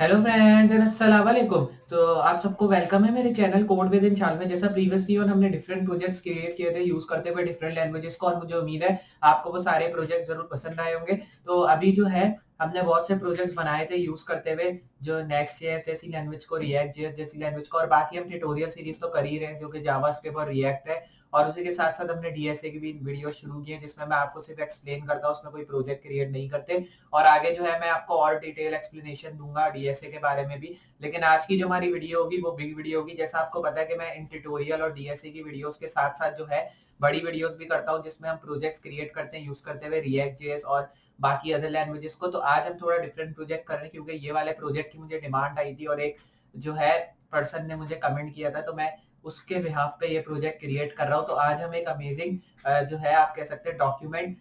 Hello friends and अस्सलाम वालेकुम। तो आप सबको वेलकम है मेरे चैनल कोड विद इन शाल में। जैसा प्रीवियसली और हमने डिफरेंट प्रोजेक्ट्स क्रिएट किए थे यूज करते हुए डिफरेंट लैंग्वेजेस को, और मुझे उम्मीद है आपको वो सारे प्रोजेक्ट जरूर पसंद आए होंगे। तो अभी जो है हमने बहुत से प्रोजेक्ट्स बनाए थे यूज करते हुए जो नेक्स्ट जेएस जैसी लैंग्वेज को, रिएक्ट जेएस जैसी लैंग्वेज को, और बाकी हम ट्यूटोरियल सीरीज तो कर ही रहे हैं जो कि जावास्क्रिप्ट और रिएक्ट है। और उसी के साथ साथ हमने डीएसए की भी वीडियो शुरू की है जिसमें मैं आपको सिर्फ एक्सप्लेन करता हूँ, उसमें कोई प्रोजेक्ट क्रिएट नहीं करते। और आगे जो है मैं आपको और डिटेल एक्सप्लेनेशन दूंगा डीएसए के बारे में भी। लेकिन आज की जो हमारी वीडियो होगी वो बिग वीडियो होगी। जैसा आपको पता है कि मैं इन ट्यूटोरियल और डीएसए की वीडियोस के साथ साथ जो है बड़ी वीडियोस भी करता हूँ जिसमें हम प्रोजेक्ट्स क्रिएट करते हैं यूज करते हुए रिएक्ट जेएस और बाकी अदर लैंग्वेजेस को। तो आज हम थोड़ा डिफरेंट प्रोजेक्ट कर रहे हैं क्योंकि ये वाले प्रोजेक्ट की मुझे डिमांड आई थी और एक जो है पर्सन ने मुझे कमेंट किया था, तो मैं उसके बिहाफ पे ये प्रोजेक्ट क्रिएट कर रहा हूँ। तो आज हम एक अमेजिंग जो है आप कह सकते हैं डॉक्यूमेंट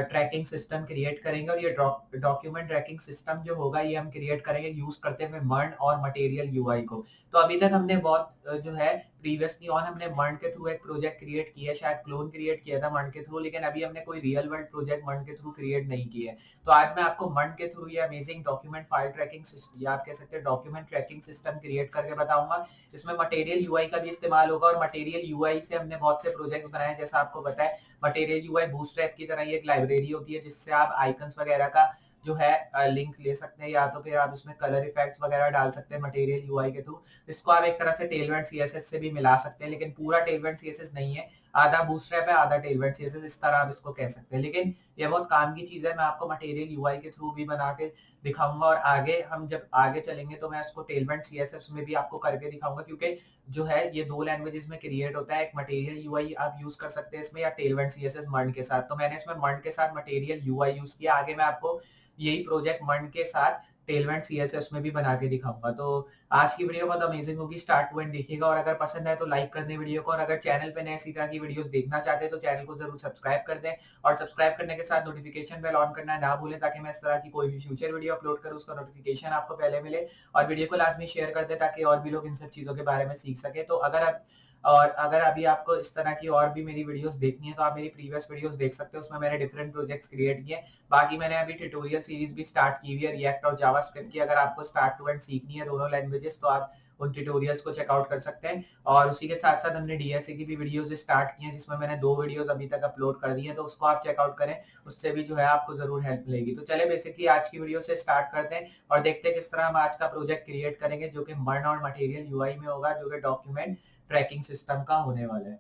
ट्रैकिंग सिस्टम क्रिएट करेंगे। और ये डॉक्यूमेंट ट्रैकिंग सिस्टम जो होगा ये हम क्रिएट करेंगे यूज करते हुए मर्न और मटेरियल यूआई को। तो अभी तक हमने बहुत जो है प्रीवियसली ऑन हमने मर्न के थ्रू एक प्रोजेक्ट क्रिएट किया, शायद क्लोन क्रिएट किया था मर्न के थ्रू, लेकिन अभी हमने कोई रियल वर्ल्ड प्रोजेक्ट मर्न के थ्रू क्रिएट नहीं किया है। तो आज मैं आपको मर्न के थ्रू ये amazing document file tracking system या आप कह सकते हैं डॉक्यूमेंट ट्रैकिंग सिस्टम क्रिएट करके बताऊंगा। इसमें मटेरियल यूआई का भी इस्तेमाल होगा और मटेरियल यूआई से हमने बहुत से प्रोजेक्ट्स बनाए। जैसा आपको पता है मटेरियल यूआई बूटस्ट्रैप की तरह ही एक लाइब्रेरी होती है जिससे आप आइकन्स वगैरह का जो है लिंक ले सकते हैं, या तो फिर आप इसमें कलर इफेक्ट्स वगैरह डाल सकते हैं मटेरियल यूआई के थ्रू। इसको आप एक तरह से टेलवेंट सीएसएस से भी मिला सकते हैं, लेकिन पूरा टेलवेंट सीएसएस नहीं है, आधा बूटस्ट्रैप है आधा टेलवेंट सीएसएस, इस तरह आप इसको कह सकते हैं। लेकिन ये बहुत काम की चीज है, मैं आपको मटेरियल यूआई के थ्रू भी बना के दिखाऊंगा और आगे हम जब आगे चलेंगे तो मैं इसको टेलवेंट सीएसएस में भी आपको करके दिखाऊंगा, क्योंकि जो है ये दो लैंग्वेजेस में क्रिएट होता है। एक मटेरियल यूआई आप यूज कर सकते हैं इसमें, या टेलवेंट सीएसएस मर्न के साथ। तो मैंने इसमें मर्न के साथ मटेरियल यूआई यूज किया। आगे मैं आपको यही प्रोजेक्ट मर्न के साथ टेलवेंट सीएसएस में भी बना के दिखाऊंगा। तो आज की वीडियो बहुत अमेजिंग होगी, स्टार्ट टू एंड देखिएगा। और अगर पसंद है तो लाइक कर दें वीडियो को, और अगर चैनल पे नए इसी तरह की वीडियोस देखना चाहते हैं तो चैनल को जरूर सब्सक्राइब कर दें। और सब्सक्राइब करने के साथ नोटिफिकेशन बेल ऑन करना ना भूलें ताकि मैं इस तरह की कोई भी फ्यूचर वीडियो अपलोड करूं उसका नोटिफिकेशन आपको पहले मिले। और वीडियो को लाजमी शेयर कर दें ताकि और भी लोग इन सब चीजों के बारे में सीख सके। तो अगर अभी आपको इस तरह की और भी मेरी वीडियोस देखनी है तो आप मेरी प्रीवियस वीडियोस देख सकते हो, उसमें मैंने डिफरेंट प्रोजेक्ट्स क्रिएट किए। बाकी मैंने अभी ट्यूटोरियल सीरीज भी स्टार्ट की हुई है रिएक्ट और जावास्क्रिप्ट की। अगर आपको स्टार्ट टू एंड सीखनी है दोनों लैंग्वेजेस तो आप उन ट्यूटोरियल्स को चेकआउट कर सकते हैं। और उसी के साथ साथ हमने डीएसए की भी वीडियोस स्टार्ट की हैं जिसमें मैंने 2 वीडियोस अभी तक अपलोड कर दी हैं, तो उसको आप चेकआउट करें, उससे भी जो है आपको जरूर हेल्प मिलेगी। तो चले बेसिकली आज की वीडियो से स्टार्ट करते हैं और देखते हैं किस तरह हम आज का प्रोजेक्ट क्रिएट करेंगे जो कि मर्न और मटेरियल यूआई में होगा, जो कि डॉक्यूमेंट ट्रैकिंग सिस्टम का होने वाला है।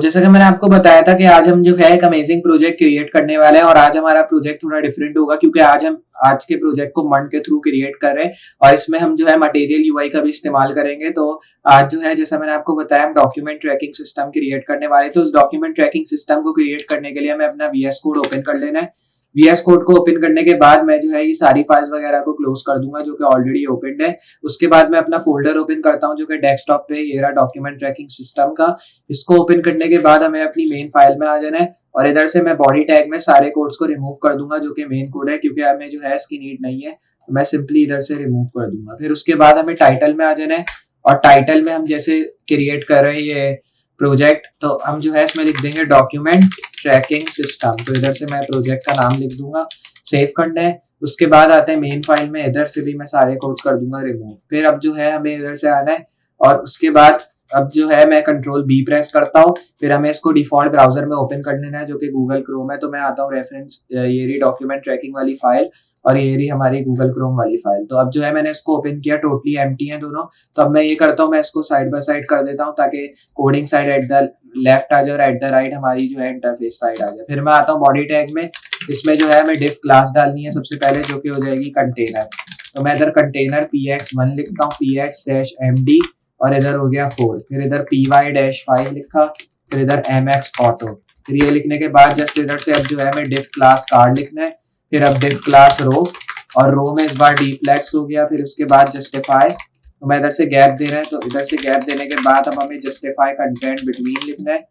जैसा कि मैंने आपको बताया था कि आज हम जो है एक अमेजिंग प्रोजेक्ट क्रिएट करने वाले हैं, और आज हमारा प्रोजेक्ट थोड़ा डिफरेंट होगा क्योंकि आज के प्रोजेक्ट को मर्न के थ्रू क्रिएट कर रहे हैं और इसमें हम जो है मटेरियल यूआई का भी इस्तेमाल करेंगे। तो आज जो है जैसा मैंने आपको बताया हम डॉक्यूमेंट ट्रैकिंग सिस्टम क्रिएट करने वाले थे। उस डॉक्यूमेंट ट्रैकिंग सिस्टम को क्रिएट करने के लिए हमें अपना वीएस कोड ओपन कर लेना है। वीएस कोड को ओपन करने के बाद मैं जो है ये सारी फाइल्स वगैरह को क्लोज कर दूंगा जो कि ऑलरेडी ओपन है। उसके बाद मैं अपना फोल्डर ओपन करता हूँ जो कि डेस्कटॉप पे ये रहा डॉक्यूमेंट ट्रैकिंग सिस्टम का। इसको ओपन करने के बाद हमें अपनी मेन फाइल में आ जाना है और इधर से मैं बॉडी टैग में सारे कोड्स को रिमूव कर दूंगा जो कि मेन कोड है, क्योंकि हमें जो है इसकी नीड नहीं है, तो मैं सिंपली इधर से रिमूव कर दूंगा। फिर उसके बाद हमें टाइटल में आ जाना है और टाइटल में हम जैसे क्रिएट कर रहे हैं ये प्रोजेक्ट, तो हम जो है इसमें लिख देंगे डॉक्यूमेंट ट्रैकिंग सिस्टम। तो इधर से मैं प्रोजेक्ट का नाम लिख दूंगा, सेव करना है। उसके बाद आते हैं मेन फाइल में, इधर से भी मैं सारे कोड्स कर दूंगा रिमूव। फिर अब जो है हमें इधर से आना है और उसके बाद अब जो है मैं कंट्रोल बी प्रेस करता हूँ। फिर हमें इसको डिफॉल्ट ब्राउजर में ओपन कर लेना है जो कि गूगल क्रोम है। तो मैं आता हूँ रेफरेंस, ये रही डॉक्यूमेंट ट्रैकिंग वाली फाइल और ये रही हमारी गूगल क्रोम वाली फाइल। तो अब जो है मैंने इसको ओपन किया, टोटली एम्प्टी है दोनों। तो अब मैं ये करता हूँ, मैं इसको साइड बाय साइड कर देता हूँ ताकि coding side at the left आ जाए और एट द राइट हमारी जो है इंटरफेस साइड आ जाए। फिर मैं आता हूँ बॉडी टैग में, इसमें जो है हमें डिफ क्लास डालनी है सबसे पहले जो कि हो जाएगी कंटेनर। तो मैं इधर कंटेनर px1 लिखता हूँ, px-md और इधर हो गया 4। फिर इधर py-5 लिखा, फिर इधर mx auto। फिर ये लिखने के बाद जस्ट इधर से अब जो है हमें डिफ क्लास कार्ड लिखना है। फिर अब डिफ क्लास रो, और रो में इस बार डीफ्लेक्स हो गया। फिर उसके बाद जस्टिफाई, तो मैं इधर से गैप दे रहा है, तो इधर से गैप देने के बाद अब हमें जस्टिफाई कंटेंट बिटवीन लिखना है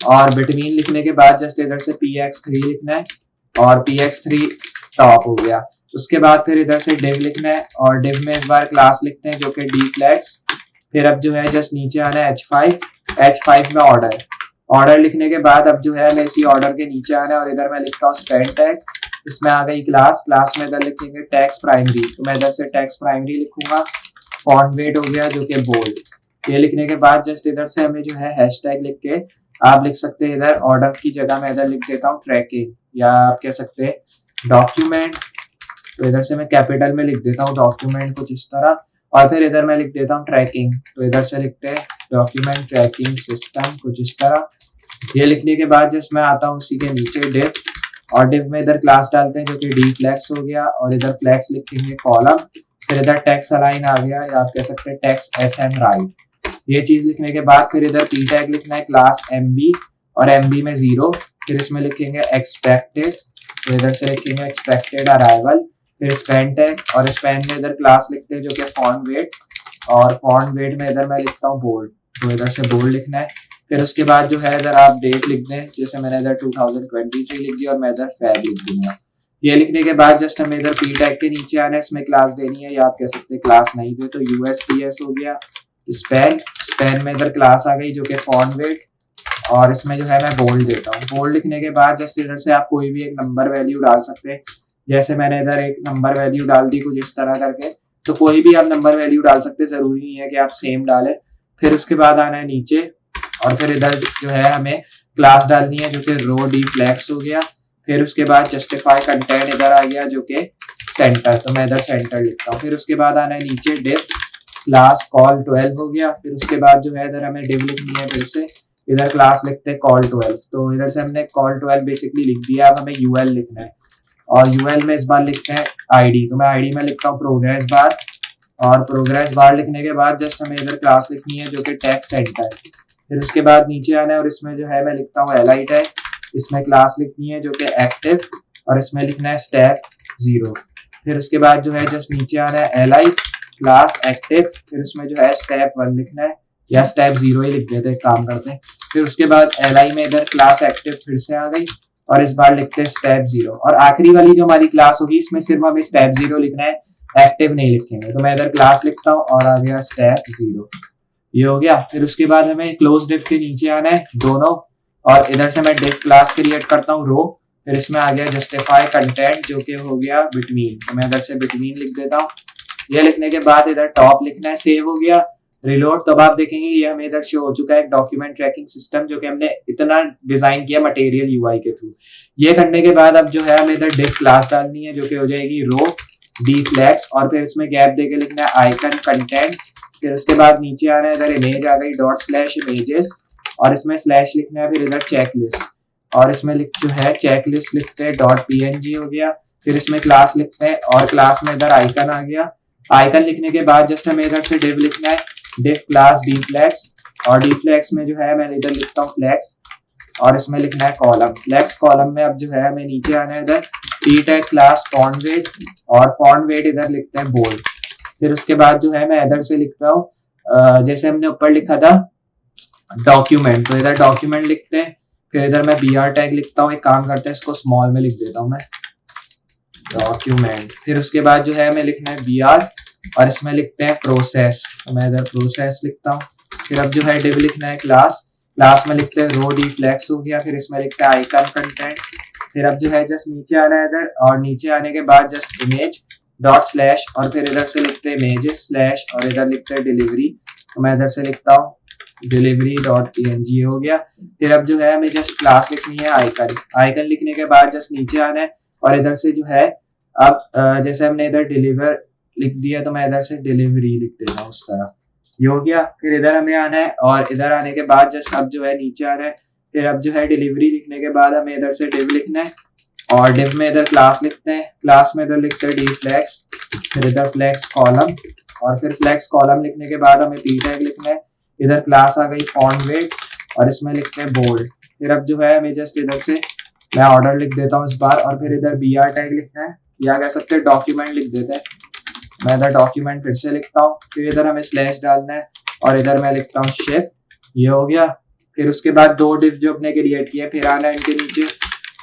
और बिटवीन लिखने के बाद जस्ट इधर से px3 लिखना है और px3 टॉप हो गया। उसके बाद फिर इधर से div लिखना है और div में इस बार क्लास लिखते हैं जो कि dflex। फिर अब जो है जस्ट नीचे आना है h5 में ऑर्डर लिखने के बाद अब जो है मैं इसी ऑर्डर के नीचे आना है और इधर मैं लिखता हूँ स्पेंड टैग। इसमें आ गई क्लास, क्लास में इधर लिखेंगे टेक्स्ट प्राइमरी, तो मैं इधर से टेक्स्ट प्राइमरी लिखूंगा। फॉन्ट वेट हो गया जो कि बोल्ड। ये लिखने के बाद जस्ट इधर से हमें जो है हैशटैग लिख के आप लिख सकते हैं इधर ऑर्डर की जगह मैं इधर लिख देता हूँ ट्रैकिंग, या आप कह सकते हैं डॉक्यूमेंट। तो इधर से मैं कैपिटल में लिख देता हूँ डॉक्यूमेंट कुछ इस तरह, और फिर इधर मैं लिख देता हूँ ट्रैकिंग, तो इधर से लिखते हैं डॉक्यूमेंट ट्रैकिंग सिस्टम कुछ इस तरह। ये लिखने के बाद जस्ट मैं आता हूँ उसी के नीचे डिव, और डिव में इधर क्लास डालते हैं जो कि डी फ्लैक्स हो गया, और इधर फ्लैक्स लिखेंगे कॉलम, फिर इधर टेक्स्ट अलाइन आ गया, या आप कह सकते हैं टेक्स्ट एस एन राइट। ये चीज लिखने के बाद फिर इधर पी टैग लिखना है क्लास एमबी, और एमबी में 0, फिर इसमें लिखेंगे एक्सपेक्टेड, तो इधर से लिखेंगे एक्सपेक्टेड अराइवल, फिर स्पैन टैग, और स्पैन में इधर क्लास लिखते हैं जो कि फॉन्ट वेट, और फॉन्ट वेट में इधर मैं लिखता हूँ बोल्ड, तो इधर से बोल्ड लिखना है। फिर उसके बाद जो है इधर आप डेट लिख दें, जैसे मैंने इधर 2023 लिख दिया और मैं इधर फेब लिख दूंगा। ये लिखने के बाद जस्ट हमें इधर पी टैग के नीचे आना है, इसमें क्लास देनी है, या आप कह सकते हैं क्लास नहीं दे तो यूएसपीएस हो गया। स्पैन, स्पैन में इधर क्लास आ गई जो कि फॉन्ट वेट, और इसमें जो है मैं बोल्ड देता हूँ। बोल्ड लिखने के बाद जस्ट इधर से आप कोई भी एक नंबर वैल्यू डाल सकते हैं, जैसे मैंने इधर एक नंबर वैल्यू डाल दी कुछ इस तरह करके, तो कोई भी आप नंबर वैल्यू डाल सकते हैं, जरूरी नहीं है कि आप सेम डालें। फिर उसके बाद आना है नीचे, और फिर इधर जो है हमें क्लास डालनी है जो कि रो डी फ्लैक्स हो गया। फिर उसके बाद जस्टिफाई कंटेंट इधर आ गया जो कि सेंटर, तो मैं इधर सेंटर लिखता हूँ। फिर उसके बाद आना है नीचे डिव क्लास कॉल 12 हो गया। फिर उसके बाद जो है इधर हमें डिव लिखनी है, फिर से इधर क्लास लिखते हैं कॉल 12, तो इधर से हमने कॉल 12 बेसिकली लिख दिया। अब हमें यूएल लिखना है, और यूएल में इस बार लिखते हैं आईडी, तो मैं आईडी में लिखता हूँ प्रोग्रेस बार, और प्रोग्रेस बार लिखने के बाद जस्ट हमें इधर क्लास लिखनी है जो कि टेक्स्ट सेंटर। फिर उसके बाद नीचे आना है, और इसमें जो है मैं लिखता हूँ एल आई टैग, इसमें क्लास लिखनी है जो कि एक्टिव, और इसमें लिखना है स्टेप 0। फिर उसके बाद जो है जस्ट नीचे आना है एल आई क्लास एक्टिव, फिर उसमें जो है स्टेप 1 लिखना है, या स्टेप 0 ही लिख देते हैं, काम करते हैं। फिर उसके बाद एल आई में इधर क्लास एक्टिव फिर से आ गई, और इस बार लिखते हैं स्टेप 0, और आखिरी वाली जो हमारी क्लास होगी इसमें सिर्फ हमें स्टेप 0 लिखना है, एक्टिव नहीं लिखेंगे। तो मैं इधर क्लास लिखता हूँ और आ गया स्टेप 0, ये हो गया। फिर उसके बाद हमें क्लोज डिव के नीचे आना है दोनों, और इधर से मैं डिव क्लास क्रिएट करता हूँ रो, फिर इसमें आ गया जस्टिफाई कंटेंट जो कि हो गया बिटवीन, तो मैं इधर से बिटवीन लिख देता हूँ। ये लिखने के बाद इधर टॉप लिखना है, सेव हो गया। रिलोड, तो अब आप देखेंगे ये हमें इधर शो हो चुका है डॉक्यूमेंट ट्रैकिंग सिस्टम जो कि हमने इतना डिजाइन किया मटेरियल यूआई के थ्रू। ये करने के बाद अब जो है हमें इधर डिव क्लास डालनी है जो कि हो जाएगी रो डी फ्लैक्स, और फिर इसमें गैप देके लिखना है आइकन कंटेंट। फिर उसके बाद नीचे आना है, इधर इमेज आ गई डॉट स्लैश इमेजेस, और इसमें स्लैश लिखना है, फिर इधर चेक लिस्ट, और इसमें जो है चेक लिस्ट लिखते हैं डॉट पीएनजी हो गया। फिर इसमें क्लास लिखते हैं, और क्लास में इधर आइकन आ गया। आइकन लिखने के बाद जस्ट हमें इधर से डिव लिखना है, डिव क्लास डी फ्लैक्स, और डी फ्लैक्स में जो है मैं इधर लिखता हूँ फ्लैक्स, और इसमें लिखना है कॉलम। फ्लैक्स कॉलम में अब जो है हमें नीचे आना है, इधर P tag class font weight, और फॉन्ट वेट इधर लिखते हैं बोल्ड। फिर उसके बाद जो है मैं इधर से लिखता हूँ जैसे हमने ऊपर लिखा था डॉक्यूमेंट, तो इधर डॉक्यूमेंट लिखते हैं। फिर इधर मैं बी आर टैग लिखता हूँ, एक काम करते हैं इसको स्मॉल में लिख देता हूँ मैं डॉक्यूमेंट। फिर उसके बाद जो है हमें लिखना है बी आर, और इसमें लिखते हैं प्रोसेस, तो मैं इधर प्रोसेस लिखता हूँ। फिर अब जो है डिव लिखना है क्लास, क्लास में लिखते हैं रो डी फ्लैक्स हो गया। फिर इसमें लिखते हैं आइकन कंटेंट। फिर अब जो है जस्ट नीचे आना है इधर, और नीचे आने के बाद जस्ट इमेज डॉट स्लैश, और फिर इधर से लिखते हैं इमेजेस स्लैश, और इधर लिखते हैं डिलीवरी, तो मैं इधर से लिखता हूँ डिलीवरी डॉट पीएनजी हो गया। फिर अब जो है हमें जस्ट क्लास लिखनी है आइकन। आइकन लिखने के बाद जस्ट नीचे आना है, और इधर से जो है अब जैसे हमने इधर डिलीवर लिख दिया, तो मैं इधर से डिलीवरी लिख देता हूँ उस तरह, ये हो गया। फिर इधर हमें आना है, और इधर आने के बाद जस्ट अब जो है नीचे आ रहा है। फिर अब जो है डिलीवरी लिखने के बाद हमें इधर से डिव लिखना है, और डिव में इधर क्लास लिखते हैं, क्लास में इधर लिखते हैं डी फ्लैक्स, फिर इधर फ्लैक्स कॉलम, और फिर फ्लैक्स कॉलम लिखने के बाद हमें पी टैग लिखना है। इधर क्लास आ गई फॉन्ट वेट, और इसमें लिखते हैं बोल्ड। फिर अब जो है हमें जस्ट इधर से मैं ऑर्डर लिख देता हूँ इस बार, और फिर इधर बी आर टैग लिखना है, या कह सकते हैं डॉक्यूमेंट लिख देते हैं। मैं इधर डॉक्यूमेंट फिर से लिखता हूँ। फिर इधर हमें स्लैश डालना है, और इधर मैं लिखता हूँ शिप, ये हो गया। फिर उसके बाद दो डिव जो अपने क्रिएट किए, फिर आना है इनके नीचे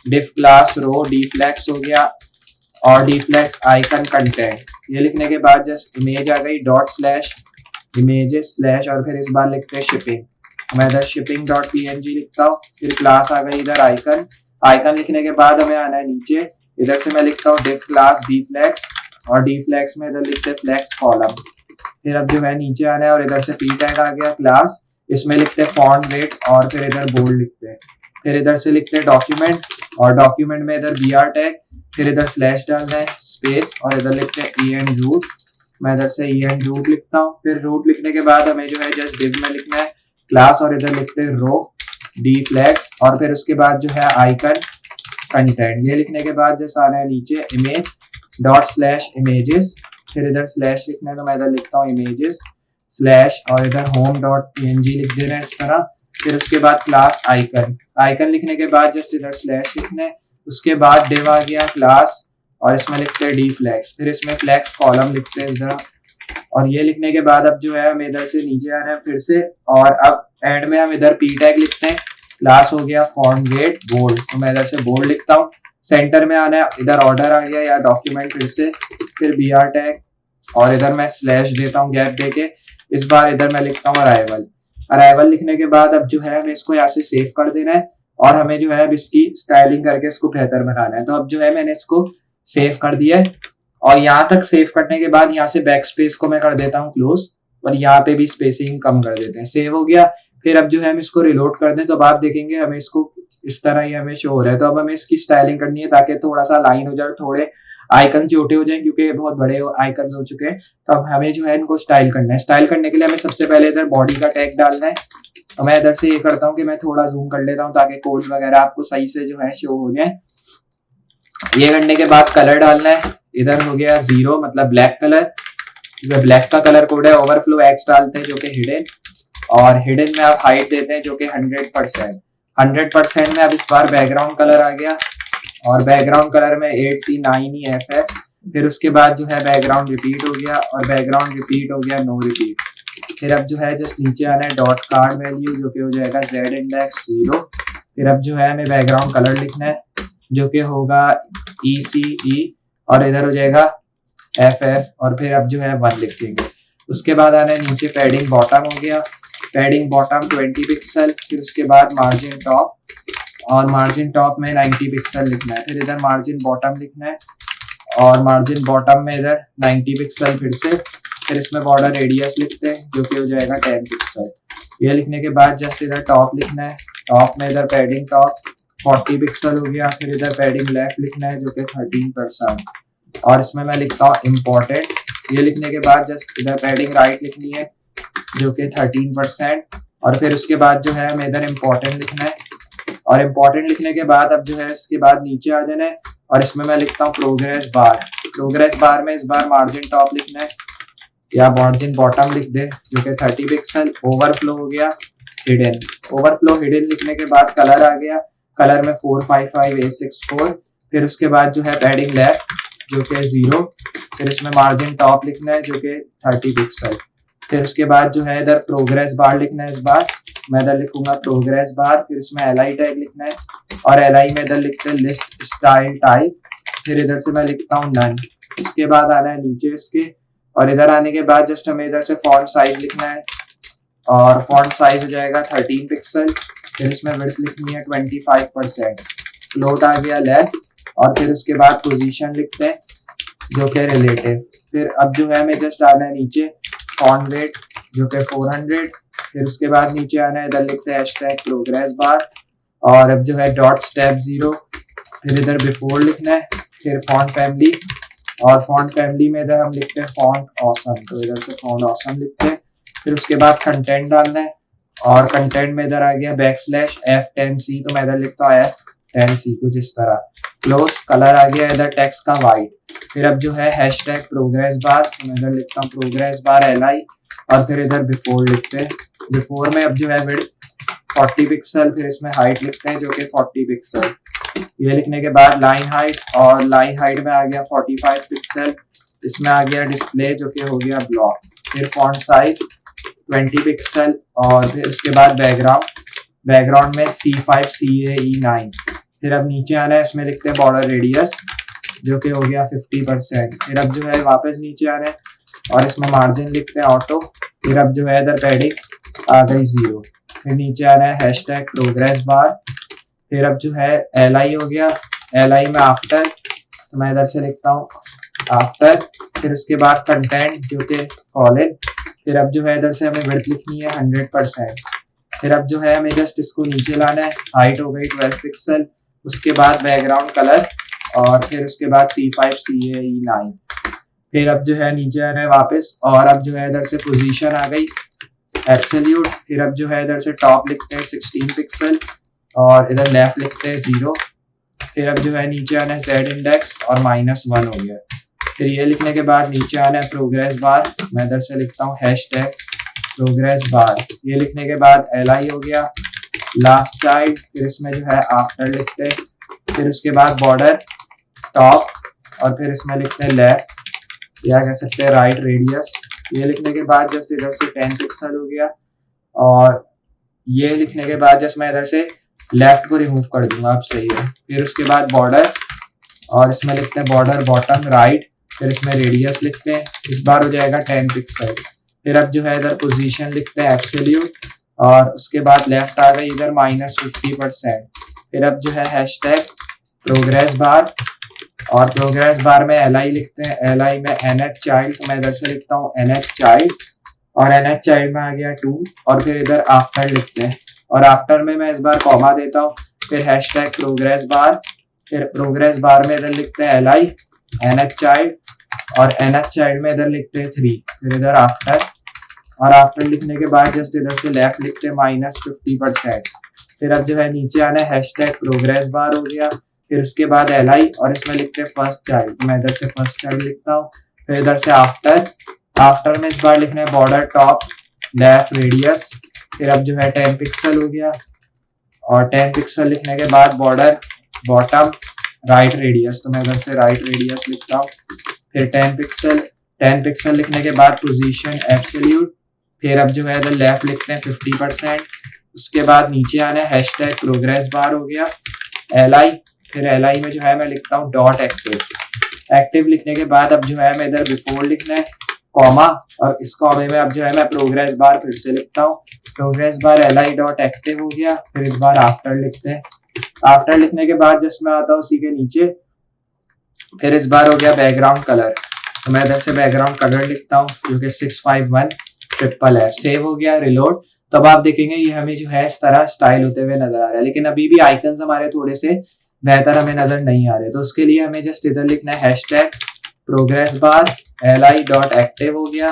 div class rho D flex हो गया, और डी फ्लैक्स आइकन कंटेंट। ये लिखने के बाद जस्ट इमेज आ गई डॉट स्लैश इमेजेस स्लैश, और फिर इस बार लिखते हैं शिपिंग। मैं इधर शिपिंग डॉट पीएनजी लिखता हूँ। फिर क्लास आ गई इधर आइकन। आइकन लिखने के बाद हमें आना है नीचे इधर से मैं लिखता हूँ div क्लास dflex और dflex में इधर लिखते हैं flex कॉलम। फिर अब जो है नीचे आना है और इधर से p टैग आ गया क्लास, इसमें लिखते हैं फॉन्ट वेट और फिर इधर बोल्ड लिखते हैं। फिर इधर से लिखते हैं डॉक्यूमेंट और डॉक्यूमेंट में इधर br टैग, फिर इधर स्लैश डालना है स्पेस और इधर लिखते हैं en root। मैं इधर से en root लिखता हूँ। फिर रूट लिखने के बाद हमें जो है जस्ट div में लिखना है क्लास और इधर लिखते हैं रो dflex और फिर उसके बाद जो है आइकन कंटेंट। ये लिखने के बाद जैसे आना है नीचे इमेज डॉट स्लैश इमेजेस, फिर इधर स्लैश लिखना है तो मैं इधर लिखता हूँ इमेजेस स्लैश और इधर होम डॉट png लिख देना है इस तरह। फिर उसके बाद क्लास आइकन, आइकन लिखने के बाद जस्ट इधर स्लैश लिखना है। उसके बाद div आ गया क्लास और इसमें लिखते हैं dflex, फिर इसमें flex कॉलम लिखते हैं इधर। और ये लिखने के बाद अब जो है हम इधर से नीचे आ रहे हैं फिर से और अब एंड में हम इधर p टैग लिखते हैं। क्लास हो गया फॉन्ट वेट बोल्ड, तो मैं इधर से बोल्ड लिखता हूँ। सेंटर में आना है, इधर ऑर्डर आ गया या डॉक्यूमेंट फिर से, फिर br टैग और इधर मैं स्लैश देता हूँ गैप देके। इस बार इधर मैं लिखता हूँ अराइवल। अराइवल लिखने के बाद अब जो है हमें इसको यहाँ से सेव कर देना है और हमें जो है अब इसकी स्टाइलिंग करके इसको बेहतर बनाना है। तो अब जो है मैंने इसको सेव कर दिया है और यहाँ तक सेव करने के बाद यहाँ से बैक स्पेस को मैं कर देता हूँ क्लोज और यहाँ पे भी स्पेसिंग कम कर देते हैं। सेव हो गया। फिर अब जो है हम इसको रिलोड कर दें तो अब आप देखेंगे हमें इसको इस तरह ही हमें शो हो रहा है। तो अब हमें इसकी स्टाइलिंग करनी है ताकि थोड़ा सा लाइन हो जाए, थोड़े आइकन छोटे हो जाए क्योंकि बहुत बड़े आइकन हो चुके हैं। तो अब हमें जो है इनको स्टाइल करना है। स्टाइल करने के लिए हमें सबसे पहले इधर बॉडी का टैग डालना है। तो मैं इधर से ये करता हूँ कि मैं थोड़ा जूम कर लेता हूँ ताकि कोड वगैरह आपको सही से जो है शो हो जाए। ये करने के बाद कलर डालना है, इधर हो गया 0 मतलब ब्लैक कलर, ब्लैक का कलर कोड है। ओवरफ्लो एक्स डालते हैं जो कि हिडन और हिडन में आप हाइट देते हैं जो कि 100%। 100% में अब इस बार बैकग्राउंड कलर आ गया और बैकग्राउंड कलर में 8C9EFF। फिर उसके बाद जो है बैकग्राउंड रिपीट हो गया और बैकग्राउंड रिपीट हो गया नो रिपीट। फिर अब जो है जस्ट नीचे आना है डॉट कार्ड वैल्यू जो कि हो जाएगा z इंडेक्स 0। फिर अब जो है हमें बैकग्राउंड कलर लिखना है जो कि होगा ECE और इधर हो जाएगा FF और फिर अब जो है 1 लिखेंगे। उसके बाद आना है नीचे पैडिंग बॉटम हो गया, पैडिंग बॉटम 20 पिक्सल। फिर उसके बाद मार्जिन टॉप और मार्जिन टॉप में 90 पिक्सल लिखना है। फिर इधर मार्जिन बॉटम लिखना है और मार्जिन बॉटम में इधर 90 पिक्सल फिर से। फिर इसमें बॉर्डर रेडियस लिखते हैं जो कि हो जाएगा 10 पिक्सल। ये लिखने के बाद जस्ट इधर टॉप लिखना है, टॉप में इधर पैडिंग टॉप 40 पिक्सल हो गया। फिर इधर पैडिंग लेफ्ट लिखना है जो कि 13% और इसमें मैं लिखता हूँ इम्पोर्टेंट। ये लिखने के बाद जस्ट इधर पैडिंग राइट लिखनी है जो कि 13% और फिर उसके बाद जो है हमें इधर इम्पोर्टेंट लिखना है और इम्पोर्टेंट लिखने के बाद अब जो है इसके बाद नीचे आ जाना है और इसमें मैं लिखता हूँ प्रोग्रेस बार। प्रोग्रेस बार में इस बार मार्जिन टॉप लिखना है या मार्जिन बॉटम लिख दे जो कि 30 पिक्सल। ओवरफ्लो हो गया हिडन, ओवरफ्लो हिडन लिखने के बाद कलर आ गया, कलर में 455A64। फिर उसके बाद जो है पैडिंग लेफ्ट जो कि 0। फिर इसमें मार्जिन टॉप लिखना है जो कि 30 पिक्सल। फिर उसके बाद जो है इधर प्रोग्रेस बार लिखना है, इस बार मैं इधर लिखूंगा प्रोग्रेस बार। फिर इसमें LI टैग लिखना है और LI में इधर लिखते हैं लिस्ट स्टाइल टाइप। फिर इधर से मैं लिखता हूँ नन। इसके बाद आना है नीचे इसके और इधर आने के बाद जस्ट हमें इधर से फॉन्ट साइज लिखना है और फॉन्ट साइज हो जाएगा 13 पिक्सल। फिर इसमें विड्थ लिखनी है 25%। फ्लोट आ गया लेफ्ट और फिर उसके बाद पोजीशन लिखते हैं जो कि रिलेटिव। फिर अब जो है हमें जस्ट आना है नीचे फॉन्ट वेट जो कि 400। फिर उसके बाद नीचे आना है, इधर लिखते हैं हैशटैग प्रोग्रेस बार और अब जो है डॉट स्टेप 0। फिर इधर बिफोर लिखना है, फिर फॉन्ट फैमिली और फॉन्ट फैमिली में इधर हम लिखते हैं फॉन्ट ऑसम, तो इधर से फॉन्ट ऑसम लिखते हैं। फिर उसके बाद कंटेंट डालना है और कंटेंट में इधर आ गया बैकस्लैश F10C, तो मैं इधर लिखता हूँ F10C कुछ इस तरह। क्लोज कलर आ गया इधर टेक्स्ट का वाइट। फिर अब जो है हैशटैग प्रोग्रेस बार, तो मैं इधर लिखता हूँ प्रोग्रेस बार LI और फिर इधर बिफोर लिखते हैं। बिफोर में अब जो है विड्थ 40 पिक्सल, फिर इसमें हाइट लिखते हैं जो कि 40 पिक्सल। ये लिखने के बाद लाइन हाइट और लाइन हाइट में आ गया 45 पिक्सल। इसमें आ गया डिस्प्ले जो कि हो गया ब्लॉक। फिर फॉन्ट साइज 20 पिक्सल और फिर उसके बाद बैकग्राउंड में C5CAE9। फिर अब नीचे आना है, इसमें लिखते हैं बॉर्डर रेडियस जो कि हो गया 50%। फिर अब जो है वापस नीचे आना है और इसमें मार्जिन लिखते हैं ऑटो। फिर अब जो है इधर पैडिंग आ गई 0। फिर नीचे आना है हैशटैग प्रोग्रेस बार। फिर अब जो है LI हो गया, LI में आफ्टर तो मैं इधर से लिखता हूँ आफ्टर, फिर उसके बाद कंटेंट जो कि कॉलन, फिर अब जो है इधर से हमें विड्थ लिखनी है 100%, फिर अब जो है हमें जस्ट इसको नीचे लाना है, हाइट हो गई 12 पिक्सल, उसके बाद बैकग्राउंड कलर, और फिर उसके बाद C5 CAE9, फिर अब जो है नीचे आना है वापस, और अब जो है इधर से पोजीशन आ गई एब्सोल्यूट, फिर अब जो है इधर से टॉप लिखते हैं 16 पिक्सल और इधर लेफ्ट लिखते हैं 0, फिर अब जो है नीचे आना है Z इंडेक्स और -1 हो गया, फिर ये लिखने के बाद नीचे आना है प्रोग्रेस बार, मैं इधर से लिखता हूँ हैशटैग प्रोग्रेस बार, ये लिखने के बाद LI हो गया, लास्ट चाइल्ड, फिर इसमें जो है आफ्टर लिखते हैं, फिर उसके बाद बॉर्डर टॉप, और फिर इसमें लिखते हैं लेफ्ट या कह सकते हैं राइट रेडियस, ये लिखने के बाद जस्ट इधर से 10 पिक्सल हो गया, और ये लिखने के बाद जस्ट मैं इधर से लेफ्ट को रिमूव कर दूंगा, अब सही है, फिर उसके बाद बॉर्डर, और इसमें लिखते हैं बॉर्डर बॉटम राइट, फिर इसमें रेडियस लिखते हैं, इस बार हो जाएगा 10 पिक्सल, फिर अब जो है इधर पोजीशन लिखते हैं एब्सोल्यूट, और उसके बाद लेफ्ट आ गई इधर -50%, फिर अब जो है हैशटैग प्रोग्रेस बार, और प्रोग्रेस बार में LI लिखते हैं, LI में NH चाइल्ड, तो मैं इधर से लिखता हूँ NH चाइल्ड, और NH चाइल्ड में आ गया 2, और फिर इधर आफ्टर लिखते हैं, और आफ्टर में मैं इस बार कॉमा देता हूँ, फिर हैशटैग प्रोग्रेस बार, फिर प्रोग्रेस बार में इधर लिखते हैं LI NH चाइल्ड, और NH चाइल्ड में इधर लिखते हैं 3, फिर इधर आफ्टर, और आफ्टर लिखने के बाद जस्ट इधर से लेफ्ट लिखते हैं -50%, फिर अब जो है नीचे आना है हैशटैग प्रोग्रेस बार हो गया, फिर उसके बाद LI, और इसमें लिखते हैं फर्स्ट चाइल्ड, मैं इधर से फर्स्ट चाइल्ड लिखता हूँ, फिर इधर से आफ्टर, आफ्टर में इस बार लिखना है बॉर्डर टॉप लेफ्ट रेडियस, फिर अब जो है 10 पिक्सल हो गया, और 10 पिक्सल लिखने के बाद बॉर्डर बॉटम राइट रेडियस, तो मैं इधर से राइट रेडियस लिखता हूँ, फिर 10 पिक्सल लिखने के बाद पोजीशन एब्सोल्यूट, फिर अब जो है इधर लेफ्ट लिखते हैं 50%, उसके बाद नीचे आना है हैशटैग प्रोग्रेस बार हो गया, LI, फिर LI में जो है मैं लिखता हूँ डॉट एक्टिव, एक्टिव लिखने के बाद अब जो है मैं इधर बिफोर लिखना है कॉमा, और इस कॉमे में अब जो है मैं प्रोग्रेस बार फिर से लिखता हूँ, progress bar LI dot active हो गया, फिर इस बार आफ्टर लिखते हैं, आफ्टर लिखने के बाद जस्ट मैं आता हूँ उसी के नीचे, फिर इस बार हो गया बैकग्राउंड कलर, तो मैं इधर से बैकग्राउंड कलर लिखता हूँ जो कि 651FFF, सेव हो गया, रिलोड, तो अब आप देखेंगे ये हमें जो है इस तरह स्टाइल होते हुए नजर आ रहा है, लेकिन अभी भी आइकन्स हमारे थोड़े से बेहतर हमें नजर नहीं आ रहे, तो उसके लिए हमें जस्ट इधर लिखना है hashtag progress bar LI dot active हो गया,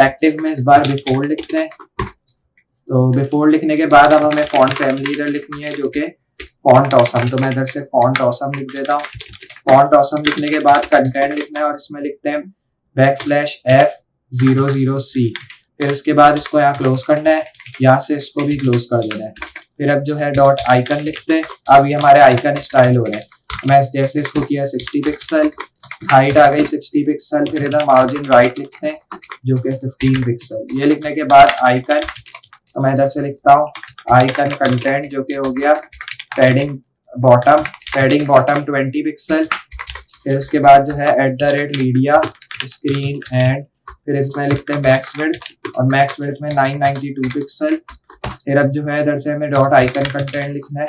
एक्टिव में इस बार बिफोर लिखते हैं, तो बिफोर लिखने के बाद अब हमें फॉन्ट फैमिली इधर लिखनी है जो कि फॉन्ट ऑसम, तो मैं इधर से फॉन्ट ऑसम लिख देता हूँ, फॉन्ट ऑसम लिखने के बाद कंटेंट लिखना है, और इसमें लिखते हैं \F00C, फिर उसके बाद इसको यहाँ क्लोज करना है, यहाँ से इसको भी क्लोज कर देना है, फिर अब जो है डॉट आइकन लिखते हैं, अब ये हमारे आइकन स्टाइल हो रहे हैं, मैं जैसे इसको किया 60 पिक्सल, हाइट आ गई 60 पिक्सल, फिर इधर मार्जिन राइट लिखते हैं जो कि 15 पिक्सल, ये लिखने के बाद आइकन, तो मैं इधर से लिखता हूँ आइकन कंटेंट जो कि हो गया पैडिंग बॉटम 20 पिक्सल, फिर उसके बाद जो है @मीडिया स्क्रीन एंड, फिर इसमें लिखते हैं मैक्स विड्थ, और मैक्स विड्थ में 992 पिक्सल, फिर अब जो है इधर से हमें डॉट आइकन कंटेंट लिखना है,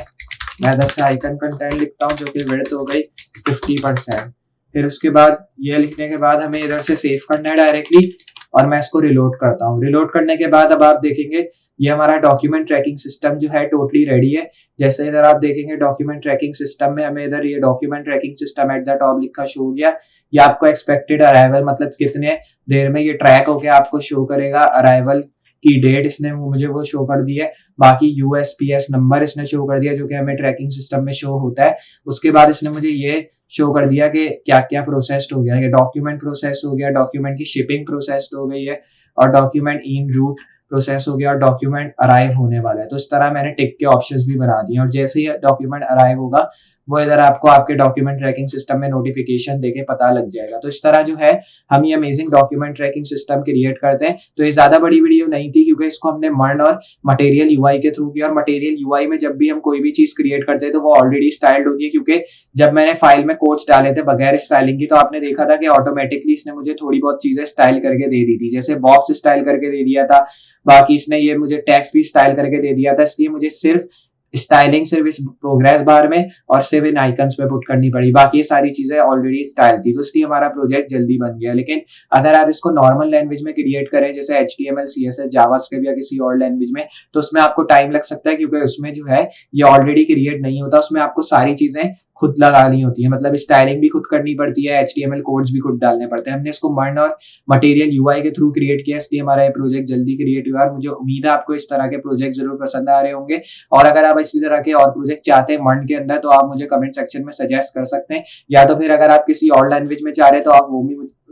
मैं इधर से आइकन कंटेंट लिखता हूँ जो कि विड्थ हो गई 50%, फिर उसके बाद ये लिखने के बाद हमें इधर से सेव करना है डायरेक्टली, और मैं इसको रिलोड करता हूँ, रिलोड करने के बाद अब आप देखेंगे ये हमारा डॉक्यूमेंट ट्रैकिंग सिस्टम जो है टोटली रेडी है, जैसे इधर आप देखेंगे डॉक्यूमेंट ट्रैकिंग सिस्टम में हमें इधर ये document tracking system at the top लिखा शो हो गया, ये आपको एक्सपेक्टेड अराइवल मतलब कितने देर में ये ट्रैक होके आपको शो करेगा, अराइवल की डेट इसने मुझे वो शो कर दी है, बाकी USPS नंबर इसने शो कर दिया जो कि हमें ट्रैकिंग सिस्टम में शो होता है, उसके बाद इसने मुझे ये शो कर दिया कि क्या क्या प्रोसेस्ड हो गया, ये डॉक्यूमेंट प्रोसेस हो गया, डॉक्यूमेंट की शिपिंग प्रोसेस्ड हो गई है, और डॉक्यूमेंट इन रूट प्रोसेस हो गया, और डॉक्यूमेंट अराइव होने वाला है, तो इस तरह मैंने टिक के ऑप्शंस भी बना दिए, और जैसे ही डॉक्यूमेंट अराइव होगा वो इधर आपको आपके डॉक्यूमेंट ट्रैकिंग सिस्टम में नोटिफिकेशन देके पता लग जाएगा, तो इस तरह जो है हम ये amazing document tracking system create करते हैं। तो ये ज्यादा बड़ी वीडियो नहीं थी क्योंकि इसको हमने मर्न और मटेरियल यूआई के थ्रू किया, और मटेरियल यूआई में जब भी हम कोई भी चीज क्रिएट करते हैं तो वो ऑलरेडी स्टाइल्ड होती है, क्योंकि जब मैंने फाइल में कोड्स डाले थे बगैर स्टाइलिंग की तो आपने देखा था कि ऑटोमेटिकली इसने मुझे थोड़ी बहुत चीजें स्टाइल करके दे दी थी, जैसे बॉक्स स्टाइल करके दे दिया था, बाकी इसने ये मुझे टेक्स्ट भी स्टाइल करके दे दिया था, इसलिए मुझे सिर्फ स्टाइलिंग सिर्फ इस प्रोग्रेस बार में और सिर्फ इन आइकन्स पे पुट करनी पड़ी, बाकी ये सारी चीजें ऑलरेडी स्टाइल थी, तो इसलिए हमारा प्रोजेक्ट जल्दी बन गया। लेकिन अगर आप इसको नॉर्मल लैंग्वेज में क्रिएट करें जैसे HTML CSS जावास्क्रिप्ट या किसी और लैंग्वेज में, तो उसमें आपको टाइम लग सकता है, क्योंकि उसमें जो है ये ऑलरेडी क्रिएट नहीं होता, उसमें आपको सारी चीजें खुद लगानी होती है, मतलब स्टाइलिंग भी खुद करनी पड़ती है, HTML कोड्स भी खुद डालने पड़ते हैं। हमने इसको मर्न और मटेरियल UI के थ्रू क्रिएट किया, इसलिए हमारा ये प्रोजेक्ट जल्दी क्रिएट हुआ, और मुझे उम्मीद है आपको इस तरह के प्रोजेक्ट जरूर पसंद आ रहे होंगे। और अगर आप इसी तरह के और प्रोजेक्ट चाहते हैं मर्न के अंदर, तो आप मुझे कमेंट सेक्शन में सजेस्ट कर सकते हैं, या तो फिर अगर आप किसी और लैंग्वेज में चाह रहे हैं तो आप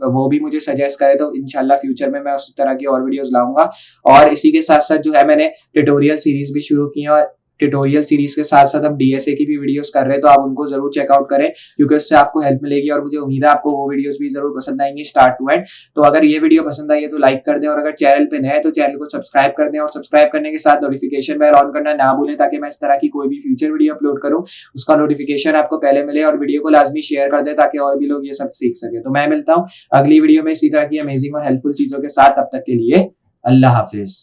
वो भी मुझे सजेस्ट करें, तो इंशाल्लाह फ्यूचर में मैं उसी तरह की और वीडियोस लाऊंगा। और इसी के साथ साथ जो है मैंने ट्यूटोरियल सीरीज भी शुरू की है, और ट्यूटोरियल सीरीज के साथ साथ हम DSA की भी वीडियोस कर रहे हैं, तो आप उनको जरूर चेकआउट करें, क्योंकि उससे आपको हेल्प मिलेगी, और मुझे उम्मीद है आपको वो वीडियोस भी जरूर पसंद आएंगी स्टार्ट टू एंड। तो अगर ये वीडियो पसंद आई है तो लाइक कर दें, और अगर चैनल पे नए हैं तो चैनल को सब्सक्राइब कर दें, और सब्सक्राइब करने के साथ नोटिफिकेशन बेल ऑन करना ना भूलें, ताकि मैं इस तरह की कोई भी फ्यूचर वीडियो अपलोड करूँ उसका नोटिफिकेशन आपको पहले मिले। और वीडियो को लाजमी शेयर कर दें ताकि और भी लोग ये सब सीख सके। तो मैं मिलता हूँ अगली वीडियो में इसी तरह की अमेजिंग और हेल्पफुल चीजों के साथ, तब तक के लिए अल्लाह हाफिज।